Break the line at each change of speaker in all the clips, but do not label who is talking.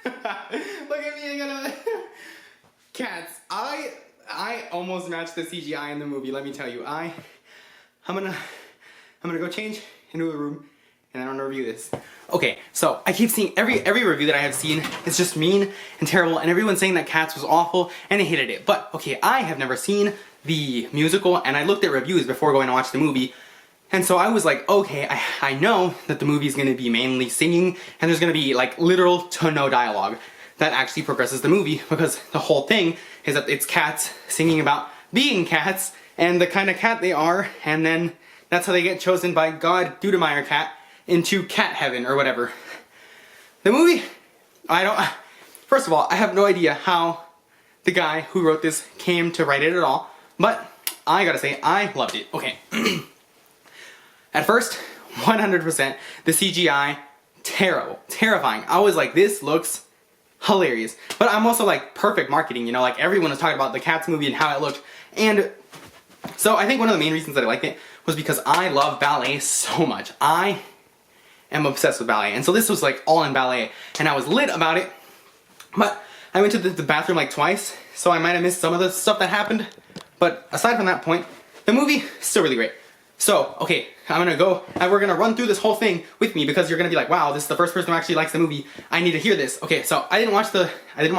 Look at me, I gotta... Cats, I almost matched the CGI in the movie, let me tell you. I'm gonna go change into a room and I'm gonna review this. Okay, so I keep seeing every review that I have seen is just mean and terrible, and everyone's saying that Cats was awful and they hated it. But okay, I have never seen the musical, and I looked at reviews before going to watch the movie, and so I was like, okay, I know that the movie is gonna be mainly singing, and there's gonna be like literal to no dialogue that actually progresses the movie, because the whole thing is that it's cats singing about being cats and the kind of cat they are, and then that's how they get chosen by God Dudemeyer Cat into cat heaven or whatever. The movie, first of all, I have no idea how the guy who wrote this came to write it at all, but I gotta say, I loved it. Okay. At first, 100%, the CGI, terrible, terrifying. I was like, this looks hilarious. But I'm also like, perfect marketing, you know, like everyone was talking about the Cats movie and how it looked. And so I think one of the main reasons that I liked it was because I love ballet so much. I am obsessed with ballet. And so this was like all in ballet, and I was lit about it. But I went to the bathroom like twice, so I might have missed some of the stuff that happened. But aside from that point, the movie is still really great. So, okay, I'm gonna go, and we're gonna run through this whole thing with me, because you're gonna be like, wow, this is the first person who actually likes the movie. I need to hear this. Okay, so I didn't watch the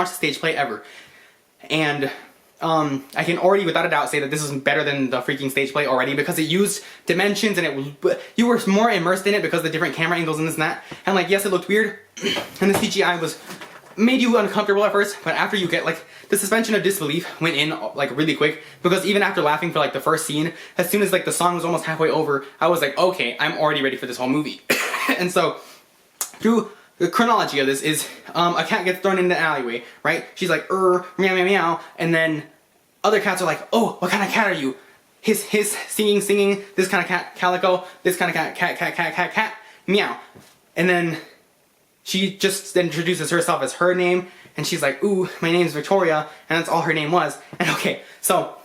stage play ever. And I can already without a doubt say that this is better than the freaking stage play already, because it used dimensions and you were more immersed in it because of the different camera angles and this and that. And like, yes, it looked weird, and the CGI made you uncomfortable at first, but after you get like, the suspension of disbelief went in like really quick, because even after laughing for like the first scene, as soon as like the song was almost halfway over, I was like, okay, I'm already ready for this whole movie. And so, through the chronology of this is, a cat gets thrown into an alleyway, right? She's like, meow, meow, meow, and then other cats are like, oh, what kind of cat are you? His singing, this kind of cat, calico, this kind of cat, meow. And then she just introduces herself as her name, and she's like, ooh, my name's Victoria, and that's all her name was. And okay, so,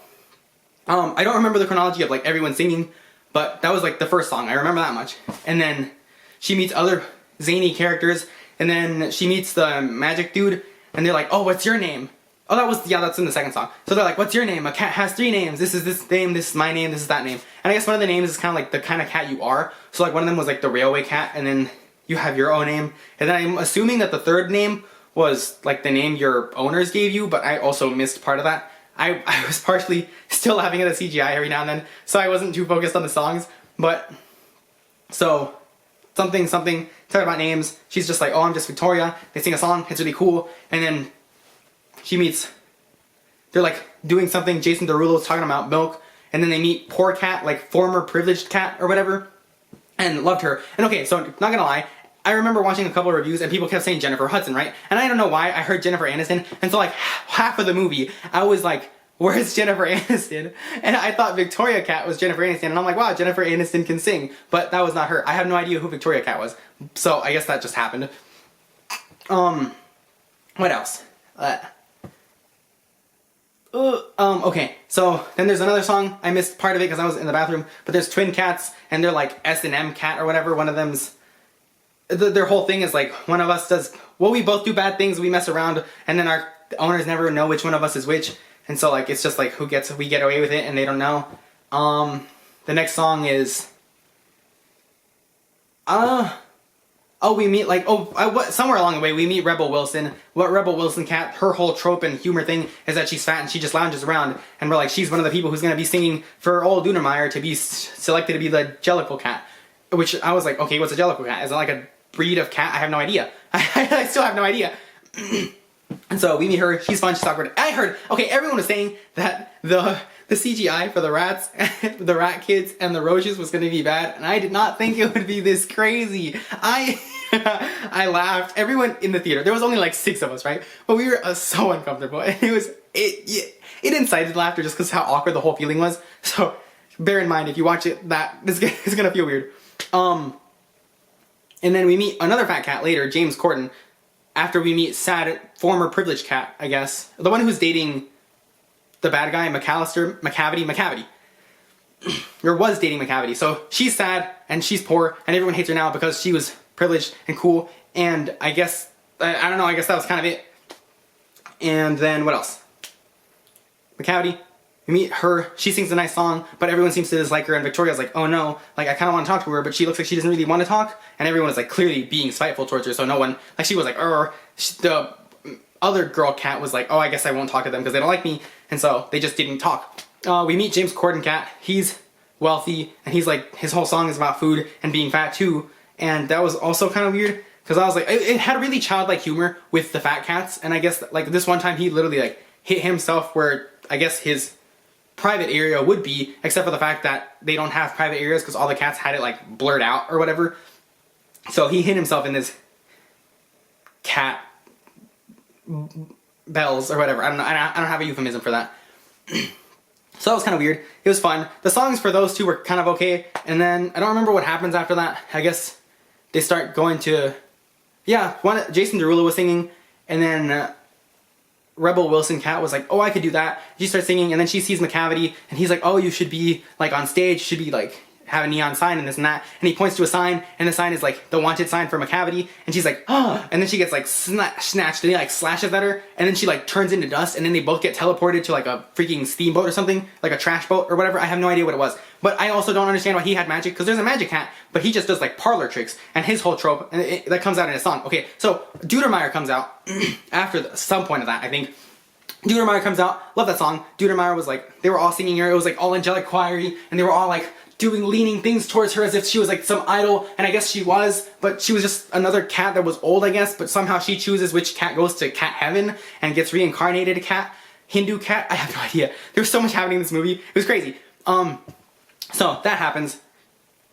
I don't remember the chronology of like everyone singing, but that was like the first song, I remember that much. And then she meets other zany characters, and then she meets the magic dude, and they're like, oh, what's your name? Oh, that's in the second song. So they're like, what's your name? A cat has 3 names. This is this name, this is my name, this is that name. And I guess one of the names is kind of like the kind of cat you are. So like one of them was like the railway cat, and then you have your own name. And then I'm assuming that the third name was like the name your owners gave you, but I also missed part of that. I was partially still laughing at the CGI every now and then, so I wasn't too focused on the songs. But, so, something, talking about names, she's just like, oh, I'm just Victoria. They sing a song, it's really cool. And then she meets, they're like doing something, Jason Derulo's talking about milk, and then they meet poor cat, like former privileged cat or whatever, and loved her. And okay, so not gonna lie, I remember watching a couple of reviews and people kept saying Jennifer Hudson, right? And I don't know why, I heard Jennifer Aniston, and so like half of the movie, I was like, where's Jennifer Aniston? And I thought Victoria Cat was Jennifer Aniston, and I'm like, wow, Jennifer Aniston can sing, but that was not her. I have no idea who Victoria Cat was, so I guess that just happened. What else? Okay, so then there's another song, I missed part of it because I was in the bathroom, but there's twin cats, and they're like S&M cat or whatever. One of them's, their whole thing is like, one of us does, well, we both do bad things, we mess around, and then our owners never know which one of us is which, and so like, it's just like, we get away with it, and they don't know. The next song is, we meet like, somewhere along the way, we meet Rebel Wilson. What Rebel Wilson cat, her whole trope and humor thing is that she's fat and she just lounges around, and we're like, she's one of the people who's gonna be singing for old Dunemeyer to be selected to be the Jellicle cat. Which I was like, okay, what's a Jellicle cat? Is it like a breed of cat? I have no idea. I still have no idea. And so we meet her, she's fun, she's awkward. I heard, okay, everyone was saying that the CGI for the rats, the rat kids, and the roaches was gonna be bad, and I did not think it would be this crazy. I laughed. Everyone in the theater, there was only like 6 of us, right? But we were so uncomfortable, and it incited laughter just because how awkward the whole feeling was. So bear in mind, if you watch it, it's gonna feel weird. And then we meet another fat cat later, James Corden, after we meet sad former privileged cat, I guess. The one who's dating the bad guy, McCavity. Or was dating McCavity. So she's sad, and she's poor, and everyone hates her now because she was privileged and cool, and I guess I don't know, I guess that was kind of it. And then what else? Macavity. We meet her, she sings a nice song, but everyone seems to dislike her, and Victoria's like, oh no, like I kind of want to talk to her, but she looks like she doesn't really want to talk, and everyone is like clearly being spiteful towards her, so no one, like she was like, the other girl cat was like, oh, I guess I won't talk to them because they don't like me, and so they just didn't talk. We meet James Corden cat. He's wealthy, and he's like, his whole song is about food and being fat too, and that was also kind of weird, because I was like, it had really childlike humor with the fat cats, and I guess like this one time he literally like hit himself where I guess his private area would be, except for the fact that they don't have private areas because all the cats had it like blurred out or whatever. So he hit himself in this bells or whatever. I don't know. I don't have a euphemism for that. So that was kind of weird. It was fun. The songs for those two were kind of okay. And then I don't remember what happens after that. I guess they start going to, yeah, Jason Derulo was singing, and then Rebel Wilson cat was like, oh, I could do that. She starts singing, and then she sees Macavity, and he's like, oh, you should be like on stage, you should be like have a neon sign and this and that. And he points to a sign, and the sign is like the wanted sign for Macavity, and she's like, oh, and then she gets like snatched, and he like slashes at her, and then she like turns into dust, and then they both get teleported to like a freaking steamboat or something, like a trash boat or whatever. I have no idea what it was. But I also don't understand why he had magic, because there's a magic cat, but he just does like parlor tricks, and his whole trope, and that comes out in his song. Okay, so Dudermeyer comes out after some point of that, I think. Dudermeyer comes out, love that song. Dudermeyer was like, they were all singing her, it was like all angelic choiry, and they were all like leaning things towards her as if she was like some idol, and I guess she was, but she was just another cat that was old, I guess, but somehow she chooses which cat goes to cat heaven and gets reincarnated a cat, Hindu cat, I have no idea. There was so much happening in this movie, it was crazy. So that happens,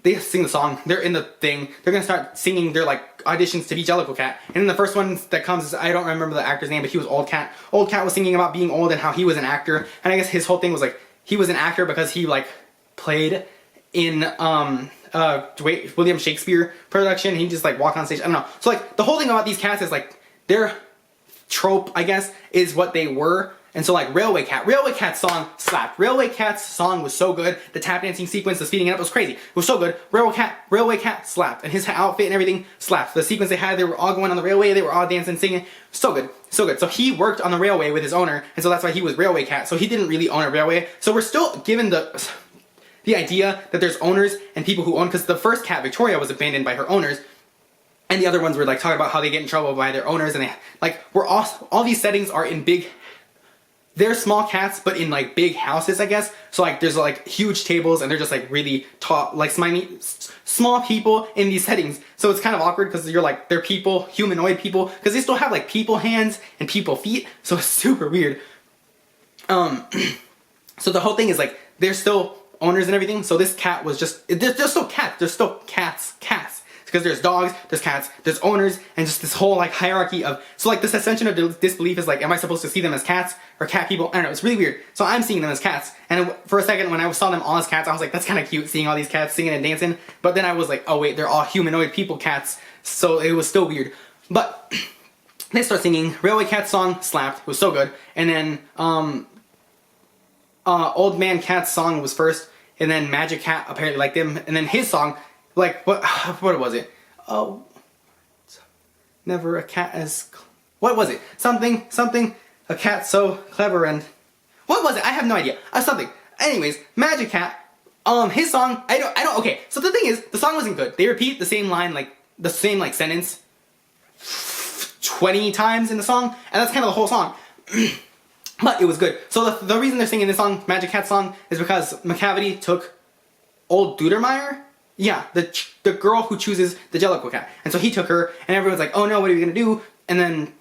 they sing the song, they're in the thing, they're gonna start singing their like auditions to be Jellicle Cat, and then the first one that comes is, I don't remember the actor's name, but he was Old Cat. Old Cat was singing about being old and how he was an actor, and I guess his whole thing was like, he was an actor because he like played in William Shakespeare production, he just like walked on stage, I don't know. So like, the whole thing about these cats is like, their trope, I guess, is what they were. And so like Railway Cat's song slapped. Railway Cat's song was so good. The tap dancing sequence, the speeding it up was crazy. It was so good. Railway Cat slapped. And his outfit and everything slapped. The sequence they had, they were all going on the railway, they were all dancing, singing. So good. So good. So he worked on the railway with his owner, and so that's why he was Railway Cat. So he didn't really own a railway. So we're still given the idea that there's owners and people who own, because the first cat, Victoria, was abandoned by her owners. And the other ones were like talking about how they get in trouble by their owners, and they like, we're all these settings are in big, they're small cats, but in like big houses, I guess. So like there's like huge tables, and they're just like really tall, like small people in these settings. So it's kind of awkward because you're like, they're people, humanoid people, because they still have like people hands and people feet. So it's super weird. So the whole thing is like, they're still owners and everything. So this cat was just, they're still cats. There's still cats. Because there's dogs, there's cats, there's owners, and just this whole like hierarchy of, so like this ascension of disbelief is like, am I supposed to see them as cats or cat people? I don't know, it's really weird. So I'm seeing them as cats, and for a second when I saw them all as cats, I was like, that's kind of cute seeing all these cats singing and dancing, but then I was like, oh wait, they're all humanoid people cats, so it was still weird. But they start singing, Railway Cat song slapped, it was so good, and then Old Man Cat's song was first, and then Magic Cat apparently liked him, and then his song, like, what was it? Oh, never a cat as, what was it? Something, a cat so clever and, what was it? I have no idea. Something. Anyways, Magic Cat, his song, I don't, okay, so the thing is, the song wasn't good. They repeat the same line, like, the same, like, sentence 20 times in the song, and that's kind of the whole song. But it was good. So the reason they're singing this song, Magic Cat song, is because Macavity took Old Dudermeyer? Yeah, the girl who chooses the Jellicle Cat. And so he took her, and everyone's like, oh no, what are we gonna do? And then,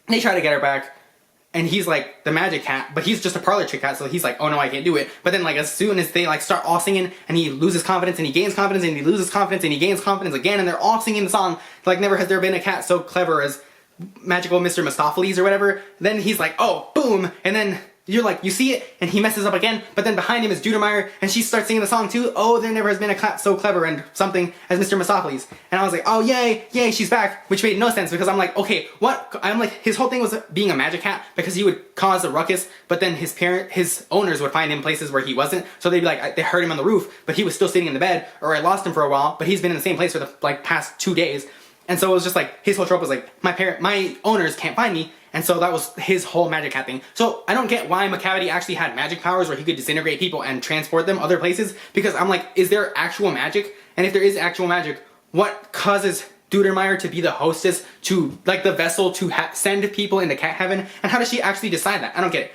they try to get her back, and he's like the Magic Cat, but he's just a parlor trick cat, so he's like, oh no, I can't do it. But then like, as soon as they like start all singing, and he loses confidence, and he gains confidence, and he loses confidence, and he gains confidence again, and they're all singing the song, like never has there been a cat so clever as magical Mr. Mistopheles or whatever. Then he's like, oh, boom, and then you're like, you see it, and he messes up again, but then behind him is Dudermeyer, and she starts singing the song too. Oh, there never has been a cat so clever and something as Mr. Mistopheles. And I was like, oh, yay, she's back, which made no sense, because I'm like, okay, what? I'm like, his whole thing was being a magic cat, because he would cause a ruckus, but then his owners would find him places where he wasn't, so they'd be like, they heard him on the roof, but he was still sitting in the bed, or I lost him for a while, but he's been in the same place for the, like, past 2 days. And so it was just like, his whole trope was like, my owners can't find me. And so that was his whole magic cat thing. So I don't get why Macavity actually had magic powers where he could disintegrate people and transport them other places. Because I'm like, is there actual magic? And if there is actual magic, what causes Dudermeyer to be the hostess, to like the vessel to send people into cat heaven? And how does she actually decide that? I don't get it.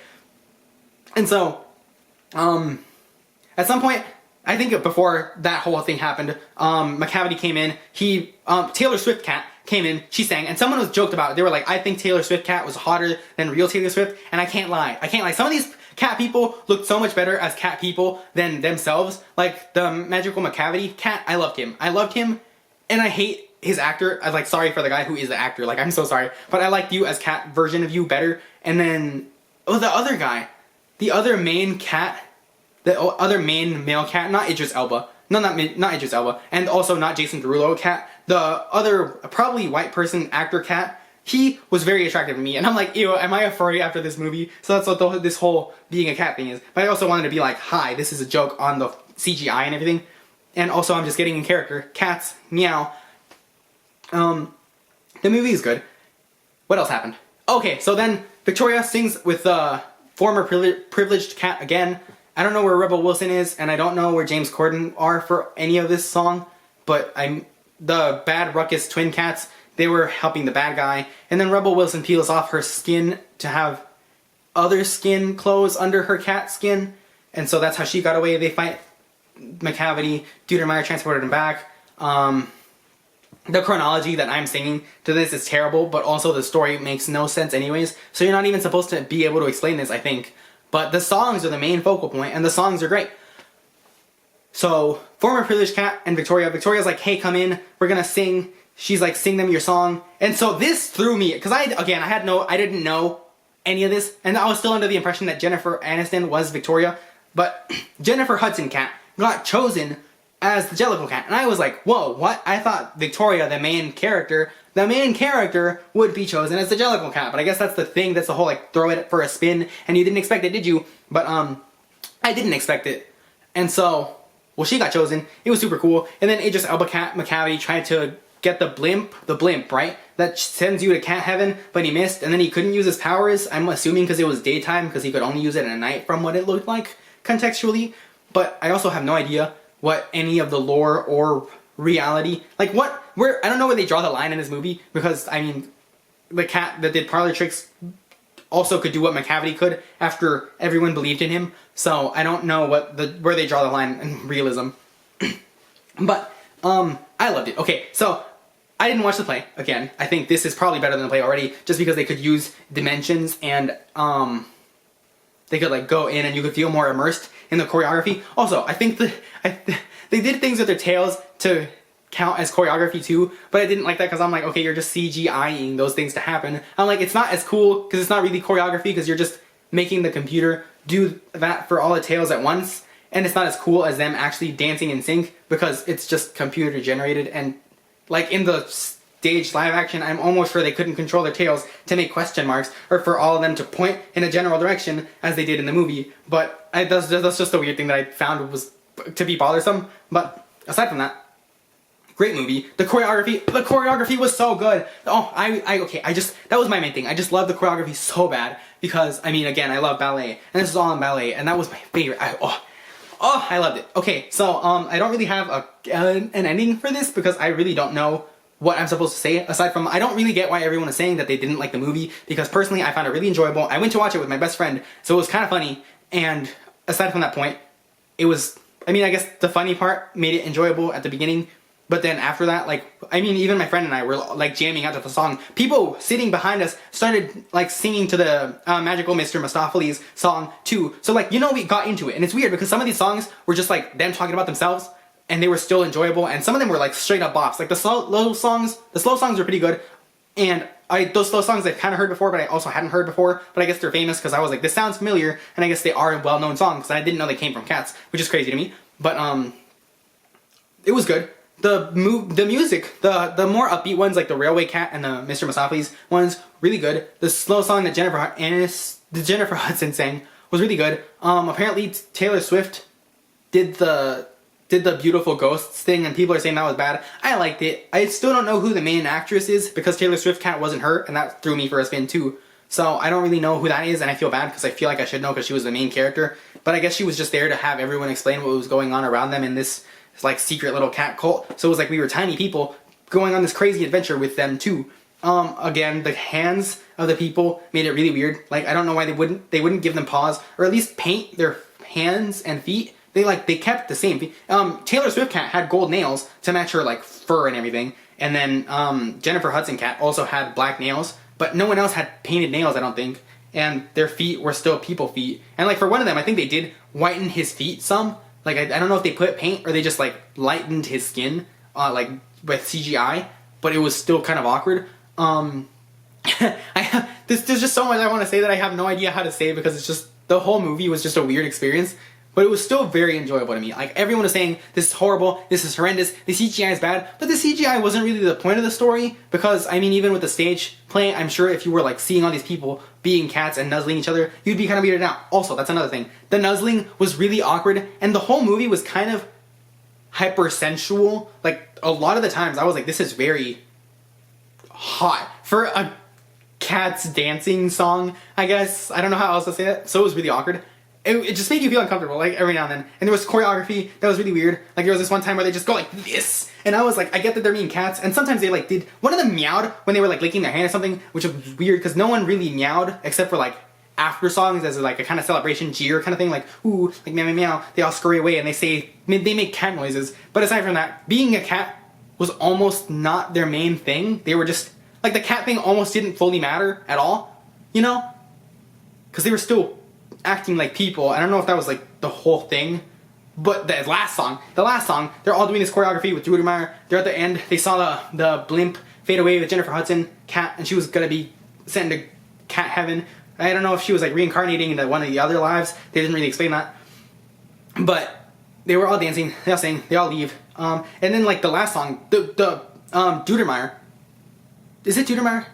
And so, at some point, I think before that whole thing happened, Macavity came in, Taylor Swift cat came in, she sang, and someone was joked about it. They were like, I think Taylor Swift cat was hotter than real Taylor Swift, and I can't lie. Some of these cat people looked so much better as cat people than themselves. Like, the magical Macavity cat, I loved him, and I hate his actor. I was like, sorry for the guy who is the actor, like, I'm so sorry, but I liked you as cat version of you better. And then, the other guy, the other main cat, the other main male cat, not Idris Elba, no, not Idris Elba, and also not Jason Derulo cat, the other, probably white person actor cat, he was very attractive to me, and I'm like, ew, am I a furry after this movie? So that's what this whole being a cat thing is. But I also wanted to be like, hi, this is a joke on the CGI and everything, and also I'm just getting in character. Cats, meow. The movie is good. What else happened? Okay, so then Victoria sings with the former privileged cat again. I don't know where Rebel Wilson is, and I don't know where James Corden are for any of this song, but the bad ruckus twin cats, they were helping the bad guy, and then Rebel Wilson peels off her skin to have other skin clothes under her cat skin, and so that's how she got away. They fight Macavity, Dudermeyer transported him back. The chronology that I'm singing to this is terrible, but also the story makes no sense anyways, so you're not even supposed to be able to explain this, I think. But the songs are the main focal point, and the songs are great. So, former privileged cat and Victoria's like, hey, come in, we're gonna sing. She's like, sing them your song. And so this threw me, because I didn't know any of this, and I was still under the impression that Jennifer Aniston was Victoria, but Jennifer Hudson cat got chosen as the Jellicle cat, and I was like, whoa, what? I thought Victoria, the main character would be chosen as the Jellicle cat, but I guess that's the thing, that's the whole like throw it for a spin, and you didn't expect it, did you? But I didn't expect it, and so, well, she got chosen. It was super cool. And then Idris Elba cat Macavity tried to get the blimp, right? That sends you to cat heaven, but he missed, and then he couldn't use his powers, I'm assuming because it was daytime, because he could only use it at night from what it looked like, contextually. But I also have no idea what any of the lore or reality, like I don't know where they draw the line in this movie, because, I mean, the cat that did parlor tricks also could do what Macavity could after everyone believed in him, so I don't know where they draw the line in realism. But, I loved it. Okay, so, I didn't watch the play, again. I think this is probably better than the play already, just because they could use dimensions and, they could, like, go in and you could feel more immersed in the choreography. Also, I think they did things with their tails to count as choreography too, but I didn't like that because I'm like, okay, you're just CGI-ing those things to happen. I'm like, it's not as cool because it's not really choreography because you're just making the computer do that for all the tails at once, and it's not as cool as them actually dancing in sync because it's just computer generated. And like in the staged live action, I'm almost sure they couldn't control their tails to make question marks or for all of them to point in a general direction as they did in the movie. But that's just a weird thing that I found was to be bothersome. But aside from that, great movie. The choreography was so good. Oh, that was my main thing. I just love the choreography so bad because, I mean, again, I love ballet, and this is all in ballet, and that was my favorite. I loved it. Okay, so, I don't really have an ending for this because I really don't know what I'm supposed to say, aside from, I don't really get why everyone is saying that they didn't like the movie, because personally, I found it really enjoyable. I went to watch it with my best friend, so it was kind of funny, and aside from that point, it was, I mean, I guess the funny part made it enjoyable at the beginning, but then after that, like, I mean, even my friend and I were, like, jamming out to the song. People sitting behind us started, like, singing to the Magical Mr. Mistopheles song, too. So, like, you know, we got into it. And it's weird, because some of these songs were just, like, them talking about themselves, and they were still enjoyable, and some of them were, like, straight up bops. Like, the slow songs were pretty good, and those slow songs I've kind of heard before, but I also hadn't heard before, but I guess they're famous, because I was like, this sounds familiar, and I guess they are well-known songs, and I didn't know they came from Cats, which is crazy to me. But, it was good. The music, the more upbeat ones, like the Railway Cat and the Mr. Mistopheles ones, really good. The slow song that Jennifer Hudson sang was really good. Apparently Taylor Swift did did the beautiful ghosts thing, and people are saying that was bad. I liked it. I still don't know who the main actress is because Taylor Swift cat wasn't her, and that threw me for a spin too. So I don't really know who that is, and I feel bad because I feel like I should know because she was the main character. But I guess she was just there to have everyone explain what was going on around them in this like secret little cat cult. So it was like we were tiny people going on this crazy adventure with them too. Again, the hands of the people made it really weird. Like I don't know why they wouldn't give them paws or at least paint their hands and feet. They kept the same feet. Taylor Swift cat had gold nails to match her like fur and everything. And then Jennifer Hudson cat also had black nails, but no one else had painted nails, I don't think. And their feet were still people feet. And like for one of them, I think they did whiten his feet some. Like I don't know if they put paint or they just like lightened his skin like with CGI, but it was still kind of awkward. There's just so much I want to say that I have no idea how to say because it's just the whole movie was just a weird experience. But it was still very enjoyable to me. Like, everyone was saying, this is horrible, this is horrendous, the CGI is bad. But the CGI wasn't really the point of the story. Because, I mean, even with the stage play, I'm sure if you were, like, seeing all these people being cats and nuzzling each other, you'd be kind of weirded out. Also, that's another thing. The nuzzling was really awkward. And the whole movie was kind of hypersensual. Like, a lot of the times, I was like, this is very hot. For a cat's dancing song, I guess. I don't know how else to say it. So it was really awkward. It just made you feel uncomfortable, like, every now and then. And there was choreography that was really weird. Like, there was this one time where they just go like this. And I was like, I get that they're being cats. And sometimes they, like, did... One of them meowed when they were, like, licking their hand or something, which was weird, because no one really meowed, except for, like, after songs as, like, a kind of celebration jeer kind of thing. Like, ooh, like, meow, meow, meow. They all scurry away, and they make cat noises. But aside from that, being a cat was almost not their main thing. They were just... Like, the cat thing almost didn't fully matter at all, you know? Because they were still... acting like people. I don't know if that was like the whole thing, but the last song, they're all doing this choreography with Drew Meyer. They're at the end. They saw the blimp fade away with Jennifer Hudson cat, and she was gonna be sent into cat heaven. I don't know if she was like reincarnating into one of the other lives. They didn't really explain that, but they were all dancing. They all sang. They all leave. And then like the last song, the Dudermeyer. Is it Dudermeyer?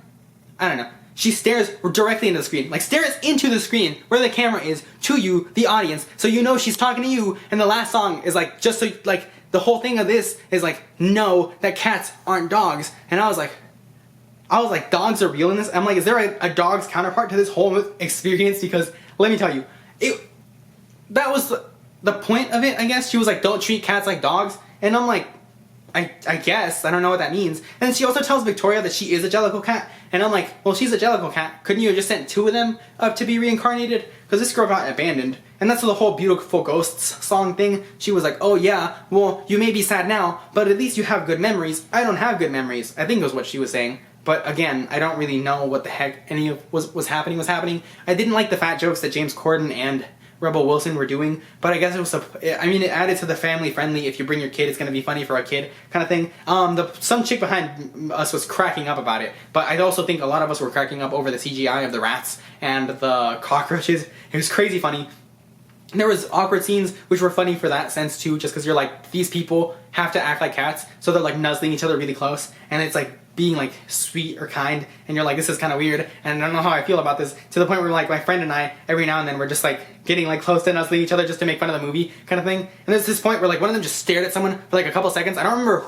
I don't know. She stares directly into the screen. Like, stares into the screen where the camera is to you, the audience, so you know she's talking to you. And the last song is like, just so, like, the whole thing of this is like, know that cats aren't dogs. And I was like, dogs are real in this? I'm like, is there a dog's counterpart to this whole experience? Because, let me tell you, that was the point of it, I guess. She was like, don't treat cats like dogs. And I'm like, I guess. I don't know what that means. And she also tells Victoria that she is a Jellicle cat. And I'm like, well, she's a Jellicle cat. Couldn't you have just sent 2 of them up to be reincarnated? Because this girl got abandoned. And that's the whole Beautiful Ghosts song thing. She was like, oh yeah, well, you may be sad now, but at least you have good memories. I don't have good memories. I think was what she was saying. But again, I don't really know what the heck any of was happening. I didn't like the fat jokes that James Corden and Rebel Wilson were doing, but I guess it was it added to the family friendly, if you bring your kid, it's gonna be funny for a kid kind of thing. Some chick behind us was cracking up about it, but I also think a lot of us were cracking up over the CGI of the rats and the cockroaches. It was crazy funny. There was awkward scenes which were funny for that sense too, just because you're like, these people have to act like cats, so they're like nuzzling each other really close, and it's like being like sweet or kind, and you're like, this is kind of weird, and I don't know how I feel about this, to the point where like my friend and I, every now and then, we're just like getting like close to nuzzling each other just to make fun of the movie kind of thing. And there's this point where like one of them just stared at someone for like a couple seconds. I don't remember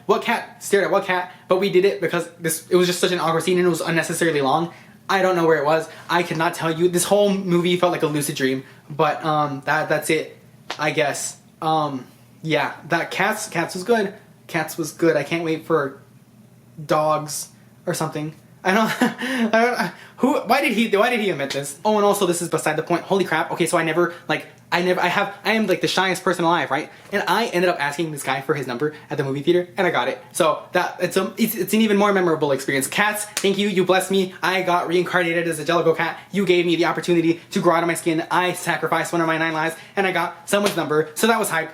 what cat stared at what cat, but we did it because it was just such an awkward scene and it was unnecessarily long. I don't know where it was. I could not tell you. This whole movie felt like a lucid dream, but that's it, I guess. Yeah, that Cats was good. Cats was good. I can't wait for Dogs or something. I don't. Why did he omit this? Oh, and also this is beside the point. Holy crap. Okay, so I am like the shyest person alive, right? And I ended up asking this guy for his number at the movie theater, and I got it. So it's an even more memorable experience. Cats, thank you. You blessed me. I got reincarnated as a Jellicle cat. You gave me the opportunity to grow out of my skin. I sacrificed one of my 9 lives, and I got someone's number. So that was hype.